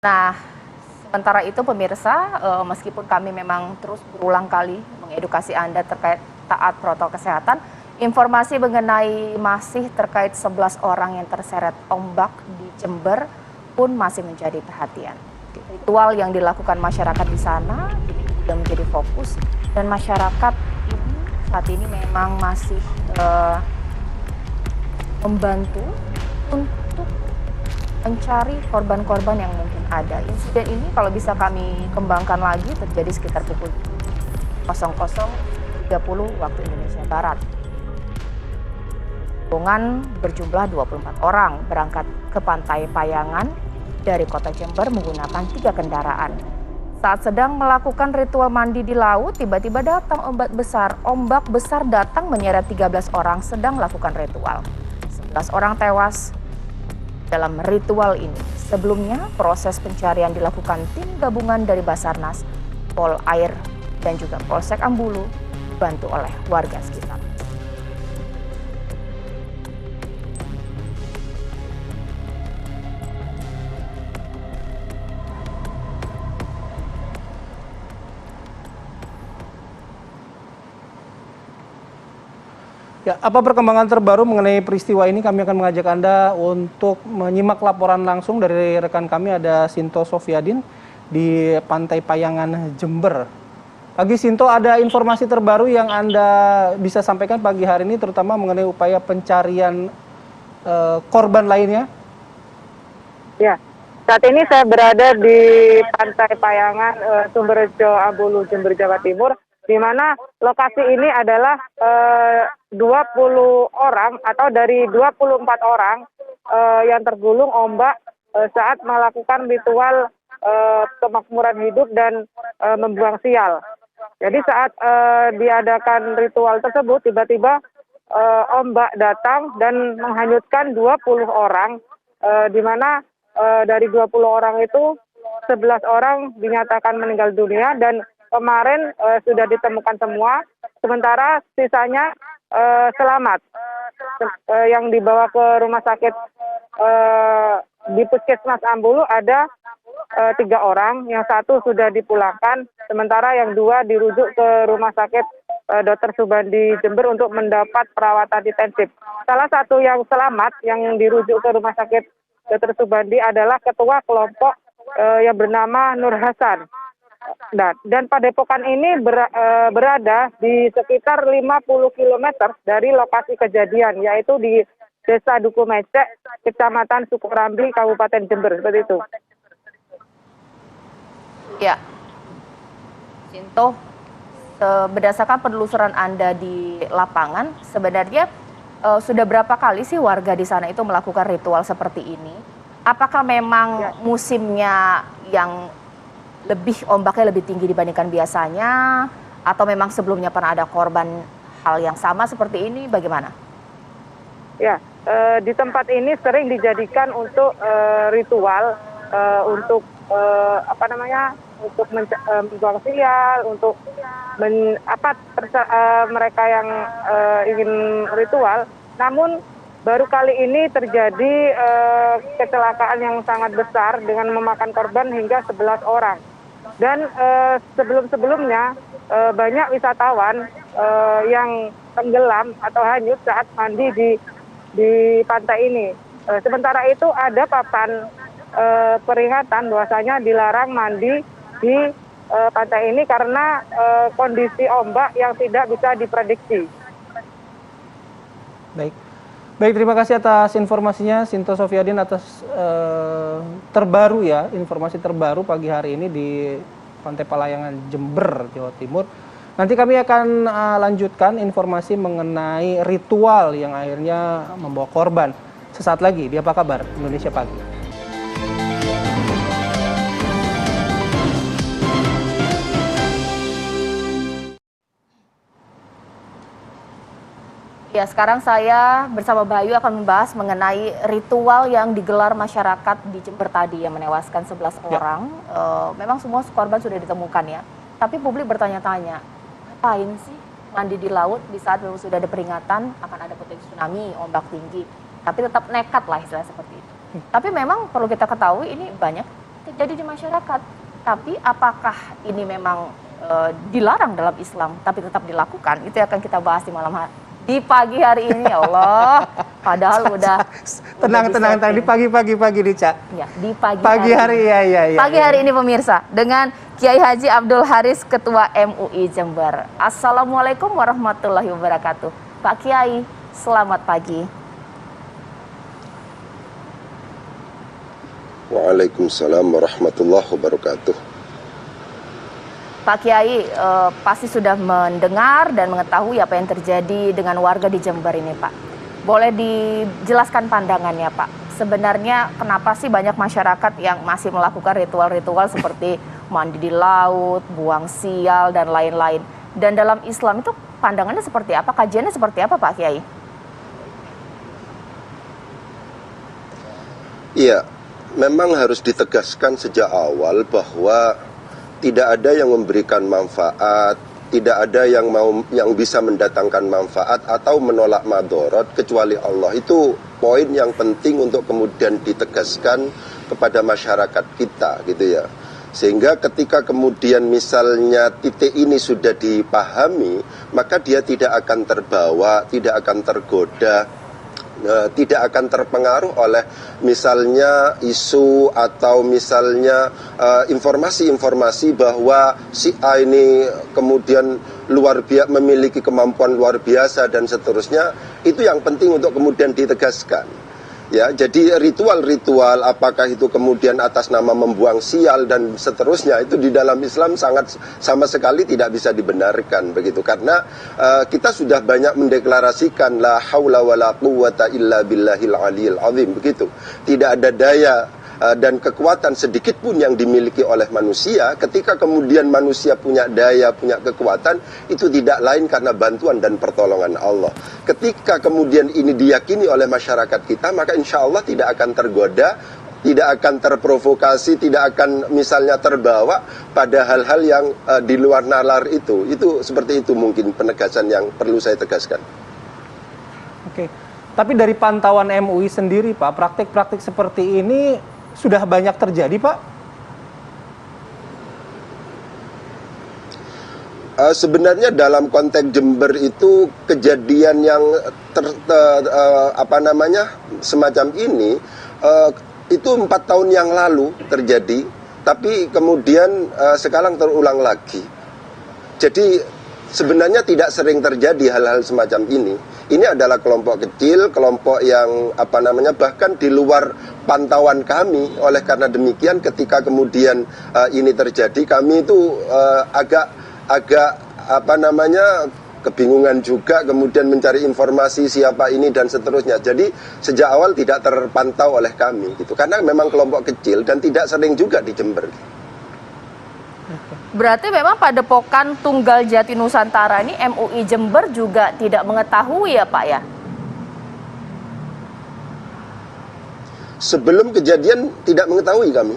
Nah, sementara itu pemirsa, meskipun kami memang terus berulang kali mengedukasi Anda terkait taat protokol kesehatan, informasi mengenai masih terkait 11 orang yang terseret ombak di Jember pun masih menjadi perhatian. Ritual yang dilakukan masyarakat di sana ini juga menjadi fokus dan masyarakat ini saat ini memang masih membantu untuk mencari korban-korban yang mungkin ada. Insiden ini kalau bisa kami kembangkan lagi terjadi sekitar pukul 00.30 waktu Indonesia Barat. Rombongan berjumlah 24 orang berangkat ke Pantai Payangan dari kota Jember menggunakan 3 kendaraan. Saat sedang melakukan ritual mandi di laut, tiba-tiba datang ombak besar datang menyeret 13 orang sedang melakukan ritual. 11 orang tewas dalam ritual ini. Sebelumnya, proses pencarian dilakukan tim gabungan dari Basarnas, Pol Air, dan juga Polsek Ambulu, dibantu oleh warga sekitar. Ya, apa perkembangan terbaru mengenai peristiwa ini? Kami akan mengajak Anda untuk menyimak laporan langsung dari rekan kami, ada Sinto Sofiadin di Pantai Payangan, Jember. Pagi Sinto, ada informasi terbaru yang Anda bisa sampaikan pagi hari ini, terutama mengenai upaya pencarian korban lainnya? Ya, saat ini saya berada di Pantai Payangan, Sumberjo, Ambulu, Jember, Jawa Timur, di mana lokasi ini adalah 20 orang atau dari 24 orang yang tergulung ombak saat melakukan ritual kemakmuran hidup dan membuang sial. Jadi saat diadakan ritual tersebut, tiba-tiba ombak datang dan menghanyutkan 20 orang, di mana dari 20 orang itu 11 orang dinyatakan meninggal dunia dan kemarin sudah ditemukan semua, sementara sisanya selamat yang dibawa ke rumah sakit di Puskesmas Ambulu ada 3 orang, yang 1 sudah dipulangkan, sementara yang 2 dirujuk ke rumah sakit Dr. Subandi Jember untuk mendapat perawatan intensif. Salah satu yang selamat yang dirujuk ke rumah sakit Dr. Subandi adalah ketua kelompok yang bernama Nur Hasan. Dan Padepokan ini berada di sekitar 50 km dari lokasi kejadian, yaitu di Desa Duku Mecek, Kecamatan Sukorambi, Kabupaten Jember, seperti itu. Ya, Sinto, berdasarkan penelusuran Anda di lapangan, sebenarnya sudah berapa kali sih warga di sana itu melakukan ritual seperti ini? Apakah memang musimnya yang ombaknya lebih tinggi dibandingkan biasanya, atau memang sebelumnya pernah ada korban hal yang sama seperti ini? Bagaimana? Ya, di tempat ini sering dijadikan untuk ritual, untuk untuk membuang sial, untuk mereka yang ingin ritual. Namun baru kali ini terjadi kecelakaan yang sangat besar dengan memakan korban hingga 11 orang. Dan sebelum-sebelumnya banyak wisatawan yang tenggelam atau hanyut saat mandi di pantai ini. Sementara itu ada papan peringatan bahwasanya dilarang mandi di pantai ini karena kondisi ombak yang tidak bisa diprediksi. Baik, terima kasih atas informasinya Sinto Sofiadin, atas informasi terbaru pagi hari ini di Pantai Payangan, Jember, Jawa Timur. Nanti kami akan lanjutkan informasi mengenai ritual yang akhirnya membawa korban sesaat lagi di Apa Kabar Indonesia Pagi. Ya, sekarang saya bersama Bayu akan membahas mengenai ritual yang digelar masyarakat di Jember tadi yang menewaskan 11 orang. Memang semua korban sudah ditemukan ya. Tapi publik bertanya-tanya, ngapain sih mandi di laut di saat memang sudah ada peringatan akan ada potensi tsunami, ombak tinggi. Tapi tetap nekat lah istilah seperti itu. Tapi memang perlu kita ketahui ini banyak terjadi di masyarakat. Tapi apakah ini memang dilarang dalam Islam tapi tetap dilakukan? Itu yang akan kita bahas di malam hari. Di pagi hari ini, ya Allah. Padahal udah tenang di pagi nih, Cak. Ya, di pagi hari. Ya. Pagi hari ini pemirsa dengan Kiai Haji Abdul Haris, Ketua MUI Jember. Assalamualaikum warahmatullahi wabarakatuh. Pak Kiai, selamat pagi. Waalaikumsalam warahmatullahi wabarakatuh. Pak Kiai pasti sudah mendengar dan mengetahui apa yang terjadi dengan warga di Jember ini, Pak. Boleh dijelaskan pandangannya, Pak? Sebenarnya kenapa sih banyak masyarakat yang masih melakukan ritual-ritual seperti mandi di laut, buang sial, dan lain-lain? Dan dalam Islam itu pandangannya seperti apa? Kajiannya seperti apa, Pak Kiai? Iya, memang harus ditegaskan sejak awal bahwa tidak ada yang memberikan manfaat, tidak ada yang bisa mendatangkan manfaat atau menolak madorot kecuali Allah. Itu poin yang penting untuk kemudian ditegaskan kepada masyarakat kita, gitu ya. Sehingga ketika kemudian misalnya titik ini sudah dipahami, maka dia tidak akan terbawa, tidak akan tergoda, tidak akan terpengaruh oleh misalnya isu atau misalnya informasi-informasi bahwa si A ini kemudian memiliki kemampuan luar biasa dan seterusnya. Itu yang penting untuk kemudian ditegaskan. Ya, jadi ritual-ritual apakah itu kemudian atas nama membuang sial dan seterusnya itu di dalam Islam sangat sama sekali tidak bisa dibenarkan begitu, karena kita sudah banyak mendeklarasikan la haula wala quwwata illa billahil aliyil azim begitu. Tidak ada daya dan kekuatan sedikit pun yang dimiliki oleh manusia. Ketika kemudian manusia punya daya, punya kekuatan, itu tidak lain karena bantuan dan pertolongan Allah. Ketika kemudian ini diyakini oleh masyarakat kita, maka insya Allah tidak akan tergoda, tidak akan terprovokasi, tidak akan misalnya terbawa pada hal-hal yang di luar nalar itu. Itu seperti itu mungkin penegasan yang perlu saya tegaskan. Oke, tapi dari pantauan MUI sendiri, Pak, praktik-praktik seperti ini sudah banyak terjadi, Pak? Sebenarnya dalam konteks Jember itu kejadian yang semacam ini itu 4 tahun yang lalu terjadi, tapi kemudian sekarang terulang lagi. Jadi sebenarnya tidak sering terjadi hal-hal semacam ini. Ini adalah kelompok kecil, kelompok yang bahkan di luar pantauan kami. Oleh karena demikian ketika kemudian ini terjadi, kami itu agak kebingungan juga kemudian mencari informasi siapa ini dan seterusnya. Jadi sejak awal tidak terpantau oleh kami gitu. Karena memang kelompok kecil dan tidak sering juga di Jember. Berarti memang Padepokan Tunggal Jati Nusantara ini MUI Jember juga tidak mengetahui ya, Pak, ya? Sebelum kejadian tidak mengetahui kami.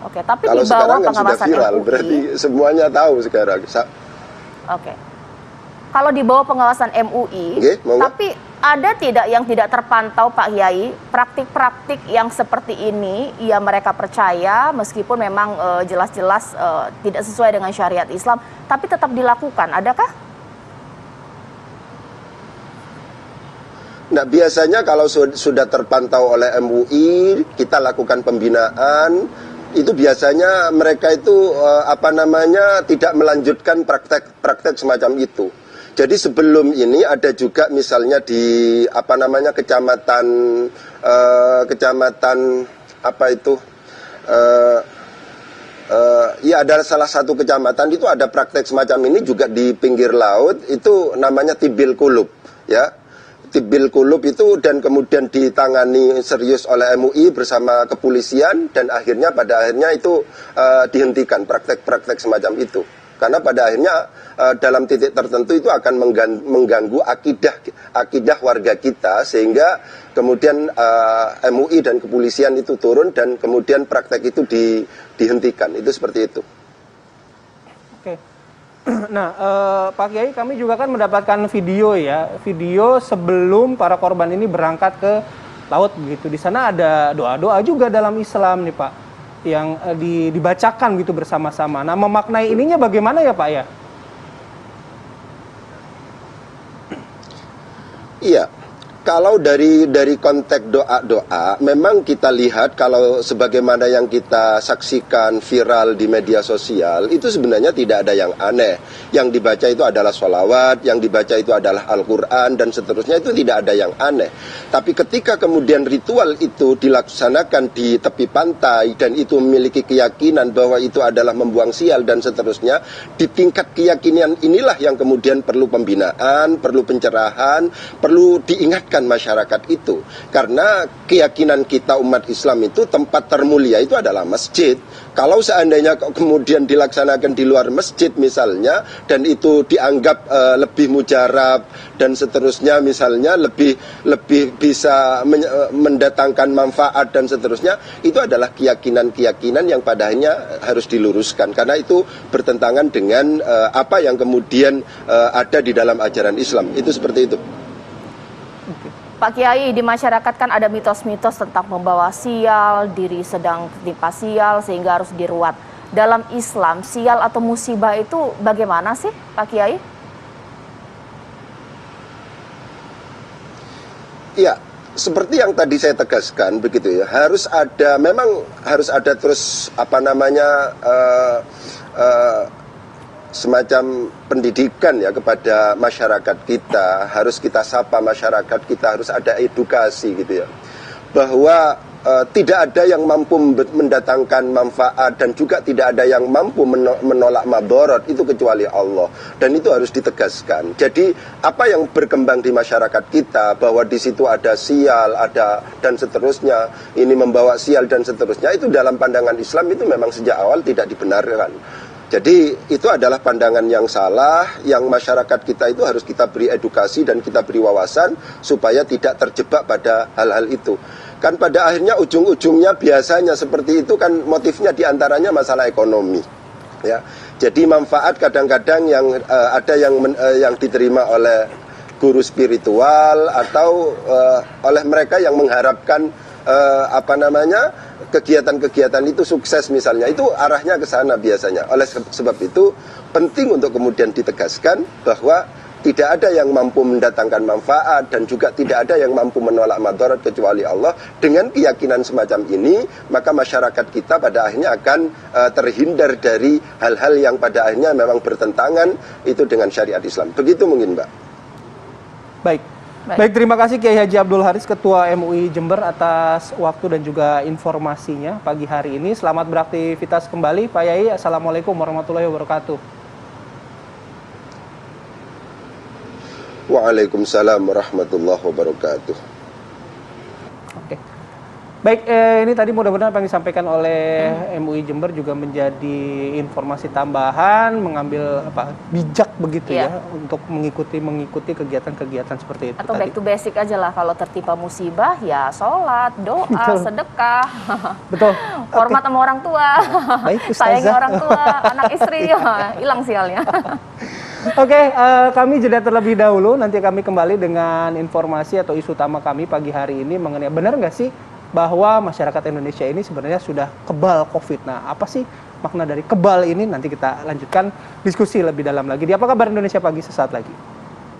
Oke, tapi kalau di bawah sekarang kan pengawasan sudah viral, MUI, berarti semuanya tahu sekarang. Oke. Kalau di bawah pengawasan MUI, tapi ada tidak yang tidak terpantau, Pak Kiai, praktik-praktik yang seperti ini, ya mereka percaya meskipun memang jelas-jelas tidak sesuai dengan syariat Islam, tapi tetap dilakukan, adakah? Nah, biasanya kalau sudah terpantau oleh MUI, kita lakukan pembinaan, itu biasanya mereka itu tidak melanjutkan praktek semacam itu. Jadi sebelum ini ada juga misalnya di kecamatan ada salah satu kecamatan itu ada praktek semacam ini juga di pinggir laut, itu namanya Tibil Kulub, ya. Tibil Kulub itu dan kemudian ditangani serius oleh MUI bersama kepolisian dan pada akhirnya itu dihentikan praktek-praktek semacam itu. Karena pada akhirnya dalam titik tertentu itu akan mengganggu akidah warga kita, sehingga kemudian MUI dan kepolisian itu turun dan kemudian praktek itu dihentikan. Itu seperti itu. Oke. Nah, Pak Kiai, kami juga kan mendapatkan video sebelum para korban ini berangkat ke laut begitu. Di sana ada doa-doa juga dalam Islam nih Pak, yang dibacakan gitu bersama-sama. Nah, memaknai ininya bagaimana ya Pak ya? Iya, kalau dari konteks doa-doa, memang kita lihat kalau sebagaimana yang kita saksikan viral di media sosial, itu sebenarnya tidak ada yang aneh. Yang dibaca itu adalah sholawat, yang dibaca itu adalah Al-Quran, dan seterusnya, itu tidak ada yang aneh. Tapi ketika kemudian ritual itu dilaksanakan di tepi pantai, dan itu memiliki keyakinan bahwa itu adalah membuang sial, dan seterusnya, di tingkat keyakinan inilah yang kemudian perlu pembinaan, perlu pencerahan, perlu diingatkan masyarakat itu, karena keyakinan kita umat Islam itu tempat termulia itu adalah masjid. Kalau seandainya kemudian dilaksanakan di luar masjid misalnya, dan itu dianggap lebih mujarab dan seterusnya, misalnya lebih bisa mendatangkan manfaat dan seterusnya, itu adalah keyakinan-keyakinan yang padanya harus diluruskan, karena itu bertentangan dengan apa yang kemudian ada di dalam ajaran Islam. Itu seperti itu. Pak Kiai, di masyarakat kan ada mitos-mitos tentang membawa sial, diri sedang tertimpa sial sehingga harus diruat. Dalam Islam, sial atau musibah itu bagaimana sih Pak Kiai? Iya, seperti yang tadi saya tegaskan begitu ya, memang harus ada terus semacam pendidikan ya kepada masyarakat kita, harus kita sapa masyarakat kita, harus ada edukasi gitu ya, bahwa tidak ada yang mampu mendatangkan manfaat dan juga tidak ada yang mampu menolak madharat itu kecuali Allah, dan itu harus ditegaskan. Jadi apa yang berkembang di masyarakat kita bahwa di situ ada sial, ada dan seterusnya, ini membawa sial dan seterusnya, itu dalam pandangan Islam itu memang sejak awal tidak dibenarkan. Jadi itu adalah pandangan yang salah, yang masyarakat kita itu harus kita beri edukasi dan kita beri wawasan supaya tidak terjebak pada hal-hal itu. Kan pada akhirnya ujung-ujungnya biasanya seperti itu kan, motifnya diantaranya masalah ekonomi. Ya, jadi manfaat kadang-kadang yang ada yang diterima oleh guru spiritual atau oleh mereka yang mengharapkan kegiatan-kegiatan itu sukses misalnya, itu arahnya ke sana biasanya. Oleh sebab itu penting untuk kemudian ditegaskan bahwa tidak ada yang mampu mendatangkan manfaat dan juga tidak ada yang mampu menolak madharat kecuali Allah. Dengan keyakinan semacam ini, maka masyarakat kita pada akhirnya akan terhindar dari hal-hal yang pada akhirnya memang bertentangan itu dengan syariat Islam. Begitu mungkin, Mbak. Baik, terima kasih Kiai Haji Abdul Haris, Ketua MUI Jember, atas waktu dan juga informasinya pagi hari ini. Selamat beraktivitas kembali Pak Yai. Assalamualaikum warahmatullahi wabarakatuh. Waalaikumsalam warahmatullahi wabarakatuh. Oke. Baik, ini tadi mudah-mudahan apa yang disampaikan oleh MUI Jember juga menjadi informasi tambahan, mengambil bijak begitu ya untuk mengikuti kegiatan-kegiatan seperti itu. Atau back to basic aja lah, kalau tertimpa musibah ya sholat, doa, sedekah. Betul. Hormat sama orang tua. Baik, sayangi orang tua, anak istri, hilang sialnya. Oke, kami jeda terlebih dahulu. Nanti kami kembali dengan informasi atau isu utama kami pagi hari ini mengenai benar nggak sih bahwa masyarakat Indonesia ini sebenarnya sudah kebal COVID. Nah, apa sih makna dari kebal ini? Nanti kita lanjutkan diskusi lebih dalam lagi di Apa Kabar Indonesia Pagi sesaat lagi.